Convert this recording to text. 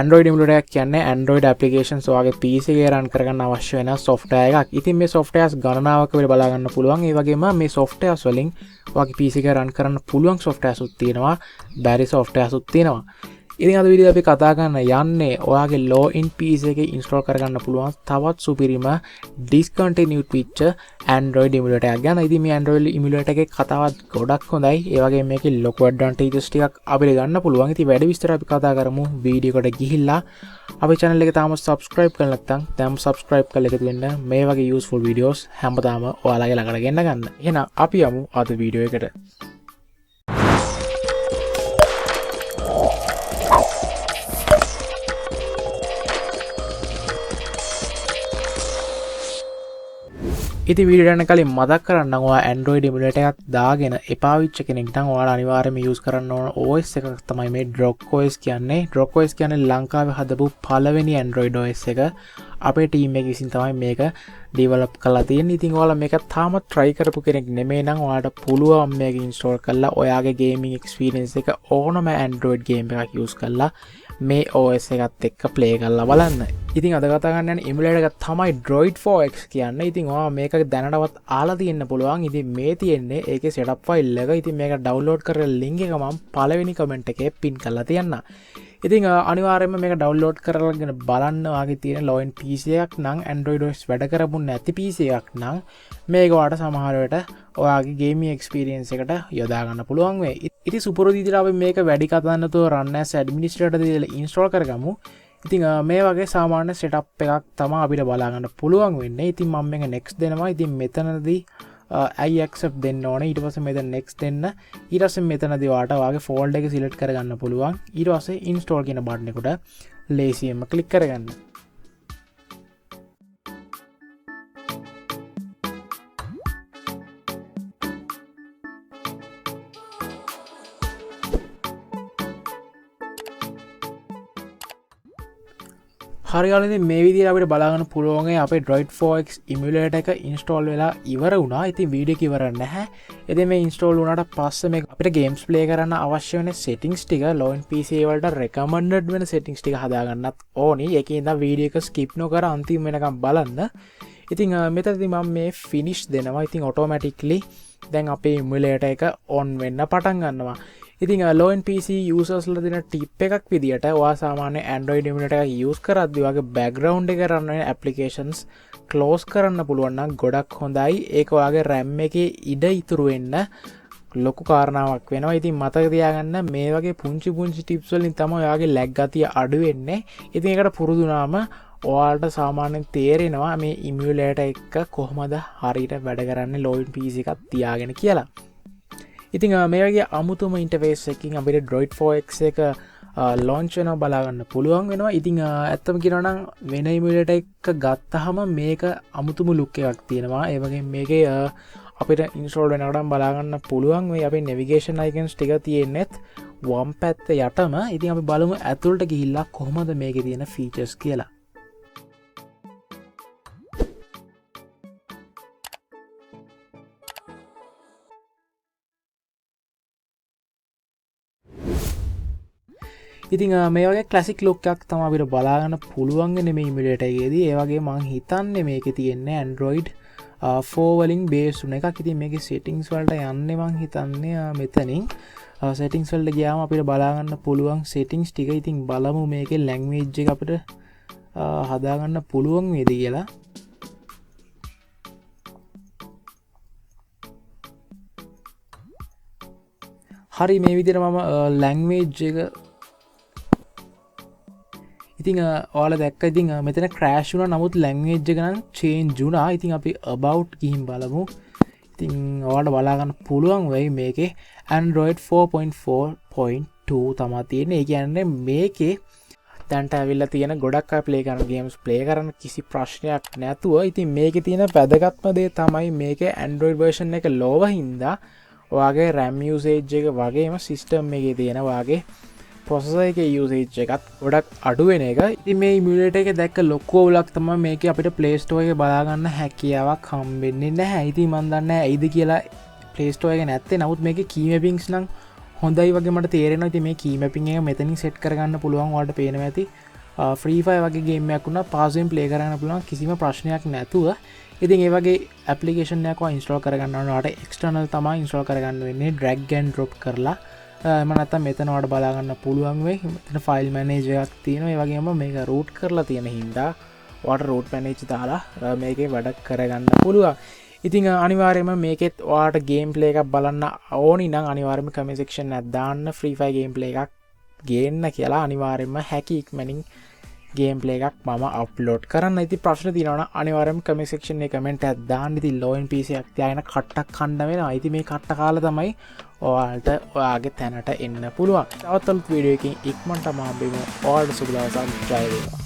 Android Emulator කියන්නේ Android applications ඔයාගේ PC එකේ run කරගන්න අවශ්‍ය වෙන software එකක්. ඉතින් මේ softwares ගණනාවක් විතර බලා ගන්න පුළුවන්. ඒ වගේම මේ softwares වලින් ඔයාගේ PC එකේ run කරන්න පුළුවන් softwares උත් තියෙනවා. බැරි softwares උත් තියෙනවා. ඉතින් අද වීඩියෝ අපි කතා කරන්න යන්නේ ඔයාගේ low end PC එකේ install කරගන්න පුළුවන් තවත් සුපිරිම discontinued වෙච්ච Android Emulator එකක් ගැන. ඉතින් මේ Android Emulator එකේ කතාවත් ගොඩක් හොඳයි. ඒ වගේම මේකේ ලොකු advantages ටිකක් අපිට ගන්න පුළුවන්. ඉතින් වැඩි විස්තර අපි කතා කරමු වීඩියෝ එකට ගිහිල්ලා. අපේ channel එක තාම subscribe කරලා නැත්නම් දැන් subscribe කරලා එකතු වෙන්න. මේ වගේ useful videos හැමදාම ඔයාලගේ ළඟට ගෙන්න ගන්න. එහෙනම් අපි යමු අද වීඩියෝ එකට. ඉතින් වීඩියෝ යන කලින් මතක් කරන්නම් ඔයා Android Emulator එකක් දාගෙන එපා වෙච්ච කෙනෙක් නම් ඔයාලා අනිවාර්යයෙන්ම use කරන්න ඕන OS එකක් තමයි මේ DROC කියන්නේ. DROC කියන්නේ ලංකාවේ හදපු පළවෙනි Android OS එක. අපේ ටීම් එක විසින් තමයි මේක develop කරලා තියෙන්නේ. ඉතින් ඔයාලා මේක තාම try කරපු කෙනෙක් නෙමෙයි නම් ඔයාලට පුළුවන් මේක install කරලා ඔයාගේ gaming experience එක ඕනම Android game එකක් use කරලා මේ OS එකත් එක්ක play කරලා බලන්න. ඉතින් අද කතා කරන්න යන emulator එක තමයි Droid4X කියන්නේ. ඉතින් ඔයා මේක දැනටවත් ආලා තියෙන්න පුළුවන්. ඉතින් මේ තියෙන්නේ ඒකේ setup file එක. ඉතින් මේක download කරලා link එක මම පළවෙනි comment එකේ pin කරලා තියන්නම්. ඉතින් අනිවාර්යයෙන්ම මේක download කරලාගෙන බලන්න. ඔයාගේ තියෙන low end PC එකක් නම් Android OS වැඩ කරපු නැති PC එකක් නම් මේක ඔයාලට සමහර වෙලට ඔයාගේ gaming experience එකට යොදා ගන්න පුළුවන් වෙයි. ඉතින් සුපුරුදු විදිහට අපි මේක වැඩි කතා නැතුව run as administrator දාලා install කරගමු. ඉතින් මේ වගේ සාමාන්‍ය setup එකක් තමයි අපිට බලා ගන්න පුළුවන් වෙන්නේ. ඉතින් මම මේක next දෙනවා. ඉතින් මෙතනදී I accept දෙන්න ඕනේ. ඊට පස්සේ මෙතන next දෙන්න. ඊට පස්සේ මෙතනදී ඔයාලට ඔයාගේ folder එක select කරගන්න පුළුවන්. ඊට පස්සේ install කියන බටන් එකට ලේසියෙන්ම click කරගන්න. හරියට මේ විදිහට අපිට බලා ගන්න පුළුවන් අපේ Droid4X emulator එක install වෙලා ඉවර වුණා. ඉතින් වීඩියෝ එක ඉවර නැහැ. ඉතින් මේ install වුණාට පස්සේ මේක අපිට games play කරන්න අවශ්‍ය වෙන settings ටික low end PC වලට recommended වෙන settings ටික හදා ගන්නත් ඕනි. ඒකේ ඉඳන් වීඩියෝ එක skip නොකර අන්තිම වෙනකම් බලන්න. ඉතින් මෙතනදී මම මේ finish දෙනවා. ඉතින් automatically දැන් අපේ emulator එක on වෙන්න පටන් ගන්නවා. ඉතින් low end PC users ලා දෙන tip එකක් විදියට ඔයා සාමාන්‍ය Android Emulator එක use කරද්දී ඔයාගේ background එක run වෙන applications close කරන්න පුළුවන් නම් ගොඩක් හොඳයි. ඒක ඔයාගේ RAM එකේ ඉඩ ඉතුරු වෙන්න ලොකු කාරණාවක් වෙනවා. ඉතින් මතක තියාගන්න මේ වගේ පුංචි tips වලින් තමයි ඔයාගේ lag ගතිය අඩු වෙන්නේ. ඉතින් ඒකට පුරුදු වුණාම ඔයාලට සාමාන්‍යයෙන් තේරෙනවා මේ emulator එක කොහොමද හරියට වැඩ කරන්නේ low end PC එකක් තියාගෙන කියලා. ඉතින් මේ වගේ අමුතුම ඉන්ටර්ෆේස් එකකින් අපිට Droid4X එක launch වෙනවා බලා ගන්න පුළුවන් වෙනවා. ඉතින් ඇත්තම කියනවා නම් වෙන emulator එක ගත්තාම මේක අමුතුම look එකක් තියෙනවා. ඒ වගේම මේකේ අපිට install වෙනකොට බලා ගන්න පුළුවන් මේ අපේ navigation icons ටික තියෙන්නේත් වම් පැත්තේ යටම. ඉතින් අපි බලමු ඇතුළට ගිහිල්ලා කොහොමද මේකේ තියෙන features කියලා. ඉතින් මේ වගේ classic look එකක් තමයි අපිට බලා ගන්න පුළුවන් වෙන්නේ මේ emulator එකේදී. ඒ වගේ මම හිතන්නේ මේකේ තියෙන්නේ Android 4 වලින් base වුණ එකක්. ඉතින් මේකේ settings වලට යන්නේ මම හිතන්නේ මෙතනින් settings වලට ගියාම අපිට බලා ගන්න පුළුවන් settings ටික. ඉතින් බලමු මේකේ language එක අපිට හදා ගන්න පුළුවන් වේද කියලා. හරි මේ විදිහට මම language එක ඉතින් ඔයාලා දැක්ක ඉතින් මෙතන crash වුණා. නමුත් language එක නම් change වුණා. ඉතින් අපි about ගිහින් බලමු. ඉතින් ඔයාලට බලා ගන්න පුළුවන් වෙයි මේකේ Android 4.4.2 තමයි තියෙන්නේ. ඒ කියන්නේ මේකේ දැන්ට ඇවිල්ලා තියෙන ගොඩක් අය play කරන games play කරන්න කිසි ප්‍රශ්නයක් නැතුව. ඉතින් මේකේ තියෙන වැදගත්ම දේ තමයි මේකේ Android version එක low හින්දා ඔයාගේ RAM usage එක වගේම system එකේ තියෙන ඔයාගේ processor එකේ usage එකත් ගොඩක් අඩු වෙන එක. ඉතින් මේ emulator එකේ දැක්ක ලොකු අවුලක් තමයි මේකේ අපිට Play Store එකේ බලා ගන්න හැකියාවක් හම්බෙන්නේ නැහැ. ඉතින් මම දන්නේ නැහැ ඇයිද කියලා Play Store එකේ නැත්තේ. නමුත් මේකේ key mappings නම් හොඳයි වගේ මට තේරෙනවා. ඉතින් මේ key mapping එක මෙතනින් set කරගන්න පුළුවන්. ඔයාලට පේනවා ඇති Free Fire වගේ ගේම් එකක් වුණා පාසුවෙන් play කරන්න පුළුවන් කිසිම ප්‍රශ්නයක් නැතුව. ඉතින් ඒ වගේ application එකක් ඔයා install කරගන්න ඕන. ඔයාලට external තමයි install කරගන්න වෙන්නේ. drag and drop කරලා එහෙම නැත්නම් මෙතන ඔයාලට බලා ගන්න පුළුවන් වෙයි. මෙතන file manager එකක් තියෙනවා. ඒ වගේම මේක root කරලා තියෙන හින්දා ඔයාලට root manager දාලා මේකේ වැඩ කරගන්න පුළුවන්. ඉතින් අනිවාර්යයෙන්ම මේකෙත් ඔයාලට gameplay එකක් බලන්න ඕනි නම් අනිවාර්යයෙන්ම comment section එකක් දාන්න free fire gameplay එකක් ගේන්න කියලා. අනිවාර්යයෙන්ම හැකි ඉක්මනින් gameplay එකක් මම upload කරන්න. ඉතින් ප්‍රශ්න තියෙනවා නම් අනිවාර්යයෙන්ම comment section එකේ comment එකක් දාන්න. ඉතින් low end PC එකක් තියාගෙන කට්ටක් කන්න වෙනවා. ඉතින් මේ කට්ට කාලා තමයි ඔයාලට ඔයාගේ තැනට එන්න පුළුවන්. තවත් අලුත් වීඩියෝ එකකින් ඉක්මනටම හම්බෙමු. ඔයාලට සුබ දවසක්. ජය වේවා.